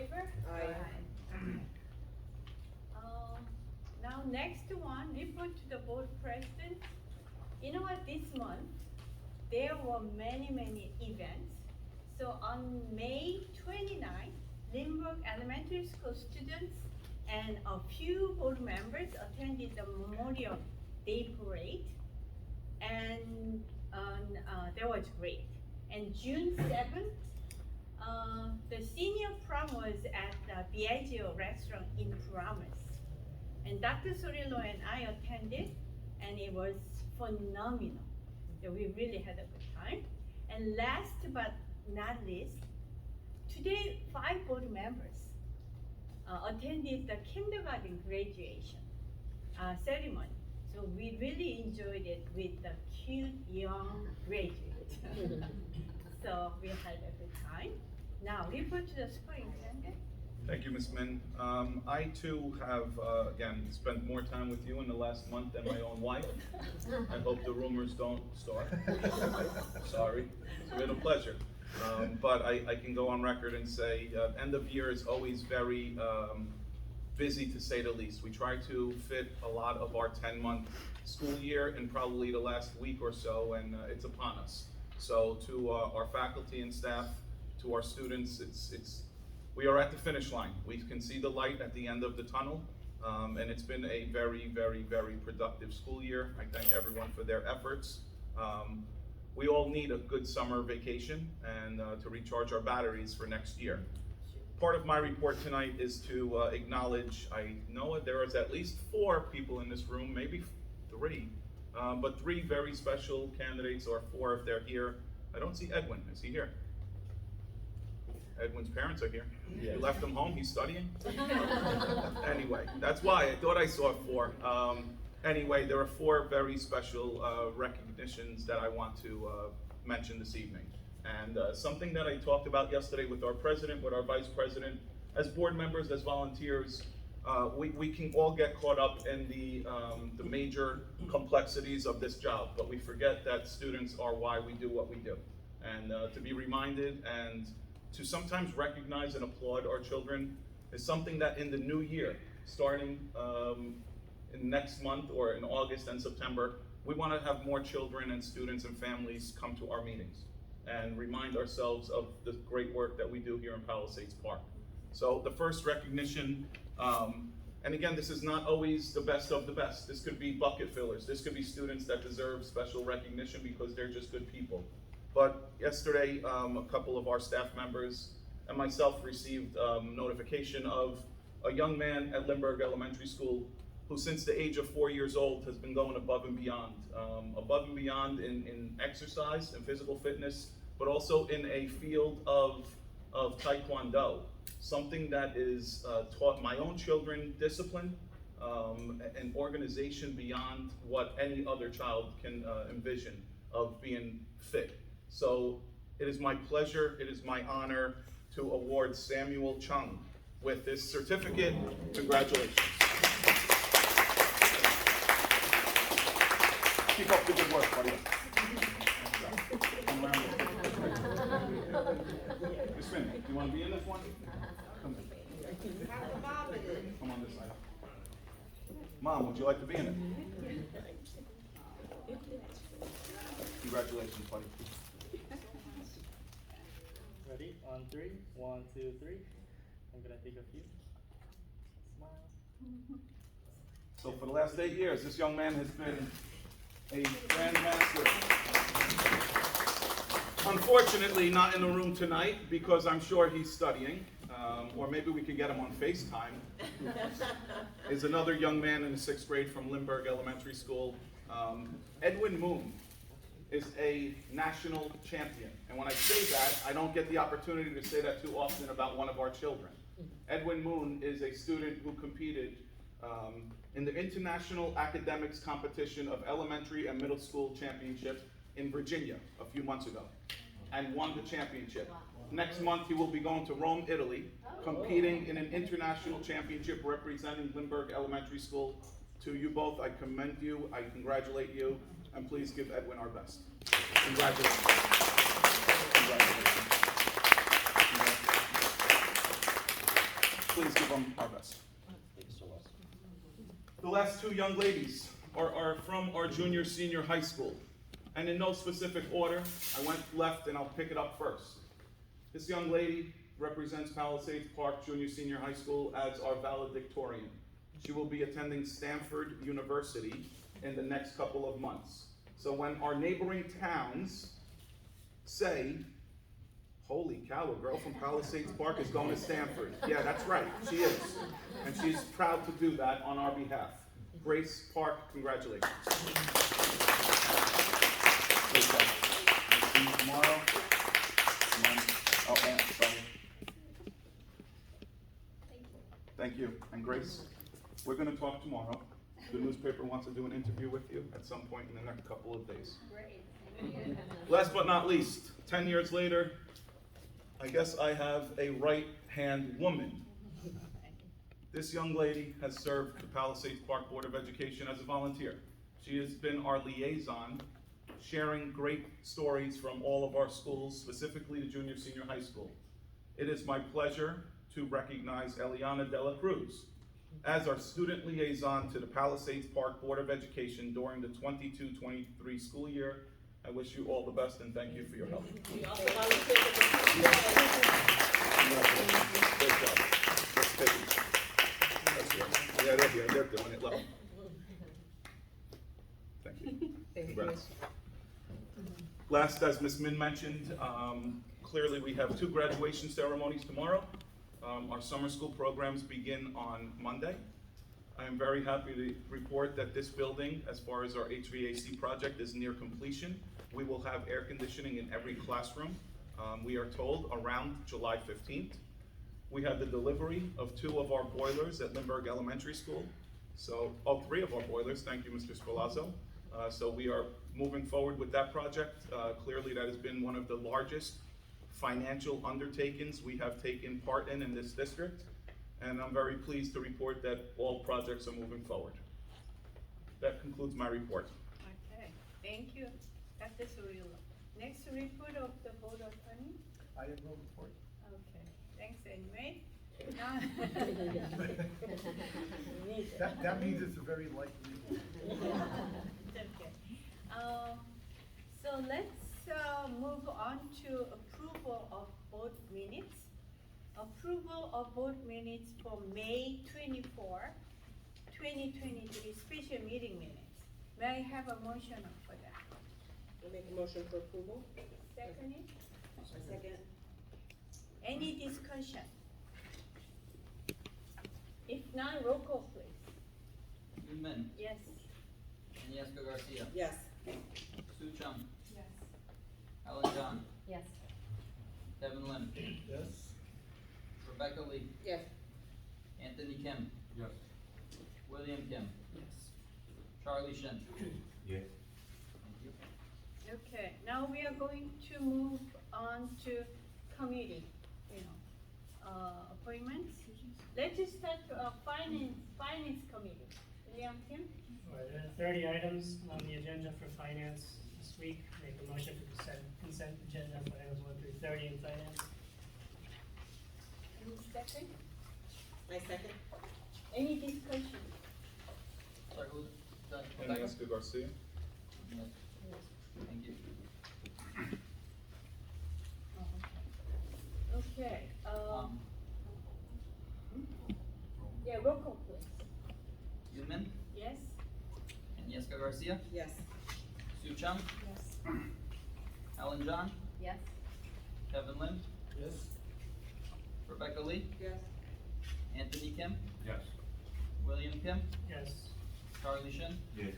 favor? Aye. Now next one, report to the board president. You know what, this month, there were many events. So on May 29th, Limburg Elementary School students and a few board members attended the Memorial Day Parade. And that was great. And June 7th, the senior prom was at the Biagio restaurant in Paramus. And Dr. Sorillo and I attended, and it was phenomenal. So we really had a good time. And last but not least, today 5 board members attended the kindergarten graduation ceremony. So we really enjoyed it with the cute young graduates. So we had a good time. Now report to the superintendent. Thank you, Ms. Min. I too have, again, spent more time with you in the last month than my own wife. I hope the rumors don't start. Sorry, it's been a pleasure. But I can go on record and say, end of year is always very busy, to say the least. We try to fit a lot of our 10-month school year in probably the last week or so, and it's upon us. So to our faculty and staff, to our students, we are at the finish line. We can see the light at the end of the tunnel, and it's been a very productive school year. I thank everyone for their efforts. We all need a good summer vacation and to recharge our batteries for next year. Part of my report tonight is to acknowledge, I know there is at least 4 people in this room, maybe 3, but 3 very special candidates, or 4 if they're here. I don't see Edwin. Is he here? Edwin's parents are here. Yes. You left him home, he's studying? Anyway, that's why I thought I saw 4. Anyway, there are 4 very special recognitions that I want to mention this evening. And something that I talked about yesterday with our president, with our vice president, as board members, as volunteers, we can all get caught up in the major complexities of this job, but we forget that students are why we do what we do. And to be reminded and to sometimes recognize and applaud our children is something that in the new year, starting in next month or in August and September, we want to have more children and students and families come to our meetings and remind ourselves of the great work that we do here in Palisades Park. So the first recognition, and again, this is not always the best of the best. This could be bucket fillers. This could be students that deserve special recognition because they're just good people. But yesterday, a couple of our staff members and myself received notification of a young man at Limburg Elementary School who since the age of 4 years old has been going above and beyond in exercise and physical fitness, but also in a field of Taekwondo, something that is taught my own children discipline and organization beyond what any other child can envision of being fit. So it is my pleasure, it is my honor to award Samuel Chung with this certificate. Congratulations. Keep up the good work, buddy. Miss Finn, do you want to be in this one? Come on this side. Mom, would you like to be in it? Congratulations, buddy. Ready? On 3. 1, 2, 3. I'm gonna take a few. Smile. So for the last 8 years, this young man has been a grandmaster. Unfortunately, not in the room tonight because I'm sure he's studying, or maybe we could get him on FaceTime. Is another young man in the 6th grade from Limburg Elementary School. Edwin Moon is a national champion. And when I say that, I don't get the opportunity to say that too often about one of our children. Edwin Moon is a student who competed in the International Academics Competition of Elementary and Middle School Championship in Virginia a few months ago and won the championship. Next month he will be going to Rome, Italy, competing in an international championship representing Limburg Elementary School. To you both, I commend you, I congratulate you, and please give Edwin our best. Congratulations. Congratulations. them our best. Thank you so much. The last two young ladies are from our junior senior high school. And in no specific order, I went left and I'll pick it up first. This young lady represents Palisades Park Junior Senior High School as our valedictorian. She will be attending Stanford University in the next couple of months. So when our neighboring towns say, holy cow, a girl from Palisades Park is going to Stanford. Yeah, that's right, she is. And she's proud to do that on our behalf. Grace Park, congratulations. Great job. See you tomorrow. Sorry. Thank you. And Grace, we're going to talk tomorrow. The newspaper wants to do an interview with you at some point in the next couple of days. Great. Last but not least, 10 years later, I guess I have a right-hand woman. This young lady has served the Palisades Park Board of Education as a volunteer. She has been our liaison, sharing great stories from all of our schools, specifically the junior senior high school. It is my pleasure to recognize Eliana Dela Cruz as our student liaison to the Palisades Park Board of Education during the 22-23 school year. I wish you all the best and thank you for your help. We also volunteer for Great job. Let's take it. That's right. Yeah, they're here. They're doing it. Love them. Thank you. Congrats. Last, as Ms. Min mentioned, clearly we have two graduation ceremonies tomorrow. Our summer school programs begin on Monday. I am very happy to report that this building, as far as our HVAC project, is near completion. We will have air conditioning in every classroom. We are told around July 15th. We have the delivery of 2 of our boilers at Lindbergh Elementary School. So, 3 of our boilers, thank you, Mr. Spalazzo. So we are moving forward with that project. Clearly that has been one of the largest financial undertakings we have taken part in this district. And I'm very pleased to report that all projects are moving forward. That concludes my report. Okay, thank you. Dr. Surila. Next report of the board attorney. I have no report. Okay, thanks anyway. That means it's a very light report. It's okay. So let's move on to approval of board minutes. Approval of board minutes for May 24, 2023 special meeting minutes. May I have a motion for that? I make a motion for approval. Second it? Second. Any discussion? If not, roll call please. Yunmin, Yes. Agnieszka Garcia, Yes. Sue Chung, Yes. Alan John, Yes. Kevin Lim, Yes? Rebecca Lee, Yes. Anthony Kim, Yes. William Kim, Yes. Charlie Shin. Yes. Thank you. Okay, now we are going to move on to committee, appointments. Let's just start, finance committee. William Kim? There are 30 items on the agenda for finance this week. Make a motion for consent agenda for items 1 through 30 in finance. Any second? I second. Any discussion? Sorry, who's that? Agnieszka Garcia. Yes. Thank you. Okay, Um, yeah, roll call please. Yunmin, Yes? Agnieszka Garcia, Yes. Sue Chung, Yes. Alan John, Yes. Kevin Lim, Yes? Rebecca Lee, Yes. Anthony Kim, Yes. William Kim, Yes. Charlie Shin. Yes.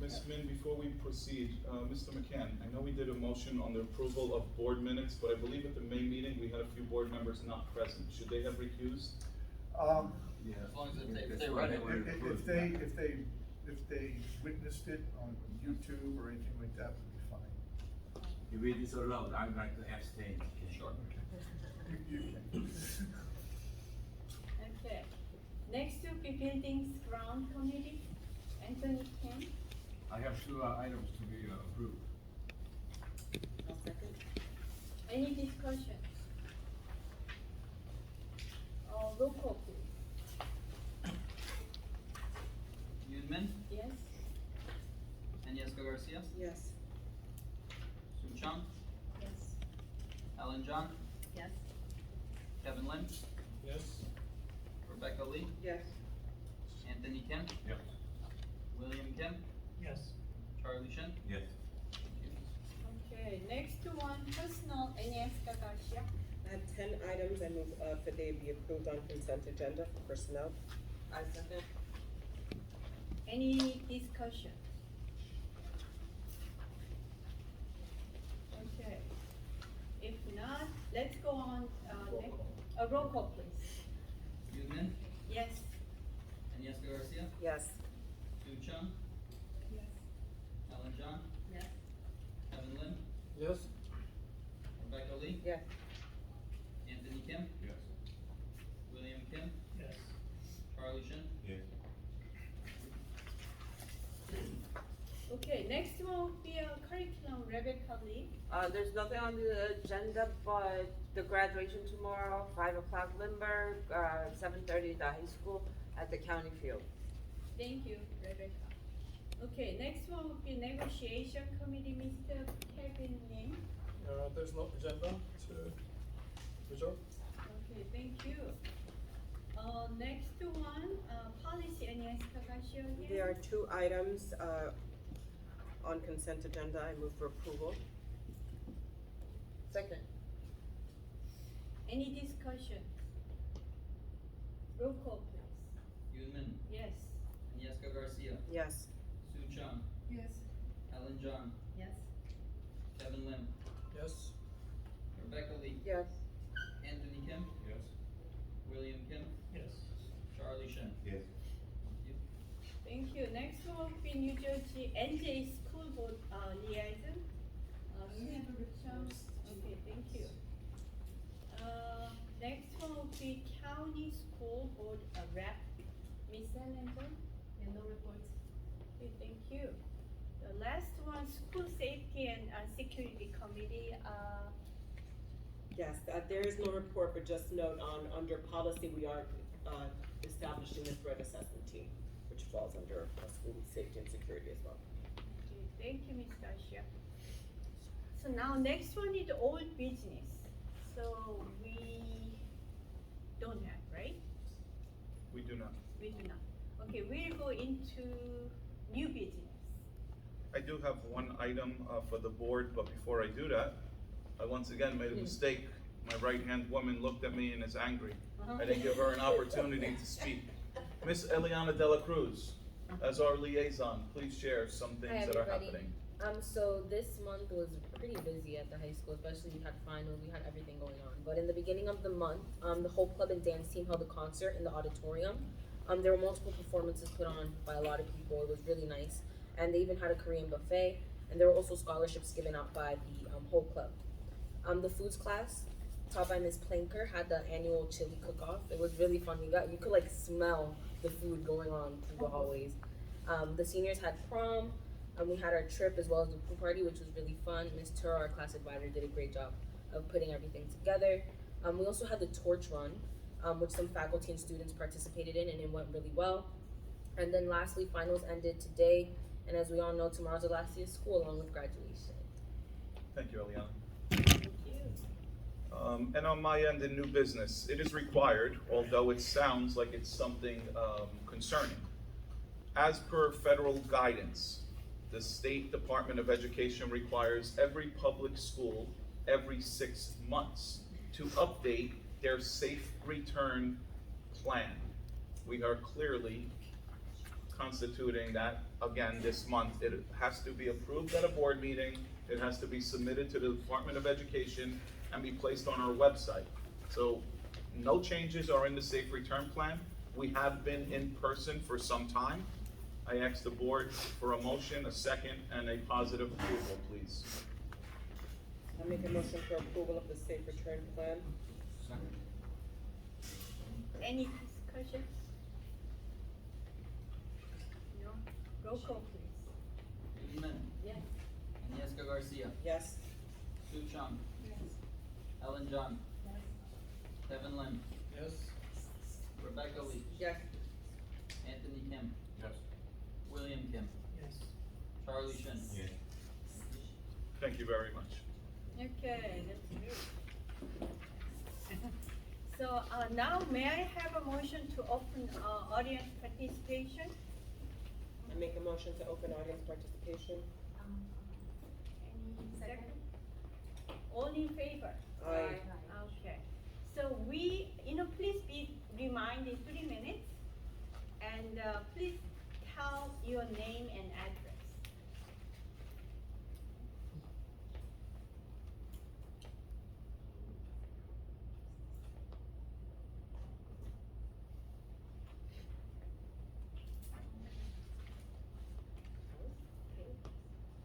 Ms. Min, before we proceed, Mr. McCann, I know we did a motion on the approval of board minutes, but I believe at the May meeting, we had a few board members not present. Should they have recused? Yeah. As long as they read it. If they witnessed it on YouTube or anything like that, would be fine. If it is allowed, I'd like to abstain. Sure. You can. Okay. Next will be buildings ground committee. Anthony Kim? I have 2 items to be approved. I'll second. Any discussion? roll call please. Yoon Min, Yes? Agnieszka Garcia, Yes. Sue Chung, Yes. Ellen John, Yes. Kevin Lim, Yes. Rebecca Lee, Yes. Anthony Kim, Yes. William Kim, Yes. Charlie Shin. Yes. Okay, next one, personal, Agnieszka Garcia. I have 10 items. I move, for they be approved on consent agenda for personnel. I second. Any discussion? Okay, if not, let's go on, next, roll call please. Yoon Min, Yes? Agnieszka Garcia, Yes. Sue Chung, Yes. Ellen John, Yes. Kevin Lim, Yes. Rebecca Lee, Yes. Anthony Kim, Yes. William Kim, Yes. Charlie Shin. Yes. Okay, next one will be a curriculum, Rebecca Lee. There's nothing on the agenda but the graduation tomorrow, 5 o'clock Lindbergh, 7:30 at the high school at the county field. Thank you, Rebecca. Okay, next one will be negotiation committee, Mr. Kevin Lim. There's no agenda to reserve. Okay, thank you. Next one, policy, Agnieszka Garcia again. There are 2 items, on consent agenda. I move for approval. Second. Any discussion? Roll call please. Yoon Min, Yes? Agnieszka Garcia, Yes. Sue Chung, Yes. Ellen John, Yes. Kevin Lim, Yes. Rebecca Lee, Yes. Anthony Kim, Yes. William Kim, Yes. Charlie Shin. Yes. Thank you. Next one will be New Jersey NJ School Board, liaison. Okay, thank you. Next one will be County School Board, rep, Miss Ellington. Yeah, no reports. Okay, thank you. The last one, School Safety and Security Committee, Yes, there is no report, but just note under policy, we are, establishing the threat assessment team, which falls under, school safety and security as well. okay, thank you, Ms. Garcia. So now next one is old business. So we don't have, right? We do not. We do not. Okay, we'll go into new business. I do have one item for the board, but before I do that, I once again made a mistake. My right-hand woman looked at me and is angry. I didn't give her an opportunity to speak. Miss Eliana Dela Cruz, as our liaison, please share some things that are everybody. happening. So this month was pretty busy at the high school, especially we had finals, we had everything going on. But in the beginning of the month, the Hope Club and dance team held a concert in the auditorium. There were multiple performances put on by a lot of people. It was really nice. And they even had a Korean buffet. And there were also scholarships given out by the Hope Club. The foods class, taught by Ms. Planker, had the annual chili cook-off. It was really fun. You could like smell the food going on through the hallways. The seniors had prom. We had our trip as well as the pool party, which was really fun. Ms. Tura, our class advisor, did a great job of putting everything together. We also had the torch run, which some faculty and students participated in, and it went really well. And then lastly, finals ended today, and as we all know, tomorrow's the last day of school along with graduation. Thank you, Eliana. Thank you. And on my end in new business, it is required, although it sounds like it's something concerning. As per federal guidance, the State Department of Education requires every public school every 6 months to update their safe return plan. We are clearly constituting that again this month. It has to be approved at a board meeting. It has to be submitted to the Department of Education and be placed on our website. So no changes are in the safe return plan. We have been in person for some time. I ask the board for a motion, a second, and a positive approval, please. I make a motion for approval of the safe return plan. Second. Any discussion? No? Roll call please. Yoon Min, Yes. Agnieszka Garcia, Yes. Sue Chung, Yes. Ellen John, Yes. Kevin Lim, Yes. Rebecca Lee, Yes. Anthony Kim, Yes. William Kim, Yes. Charlie Shin. Yes. Thank you very much. Okay, that's good. So, now may I have a motion to open, audience participation? I make a motion to open audience participation. Any second? All in favor? Aye. Okay, so please be reminded 3 minutes, and, please tell your name and address.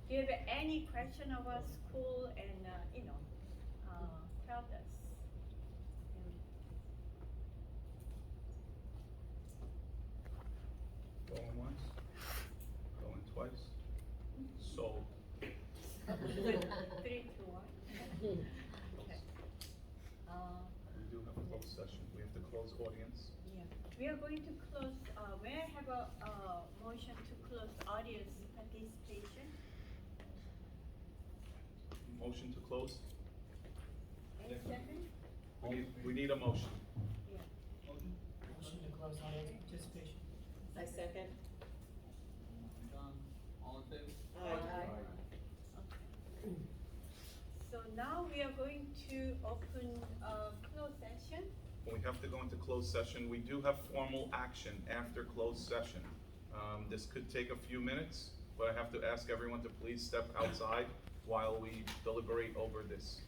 Do you have any question about school and, tell us. Going once, going twice, sold. 3, 2, 1. Okay. We do have a closed session, we have to close audience. Yeah, we are going to close, may I have a motion to close audience participation? Motion to close? Any second? We need a motion. Yeah. Motion to close audience participation. I second. John, all in favor? Aye. Okay. So now we are going to open a closed session. When we have to go into closed session, we do have formal action after closed session. This could take a few minutes, but I have to ask everyone to please step outside while we deliberate over this.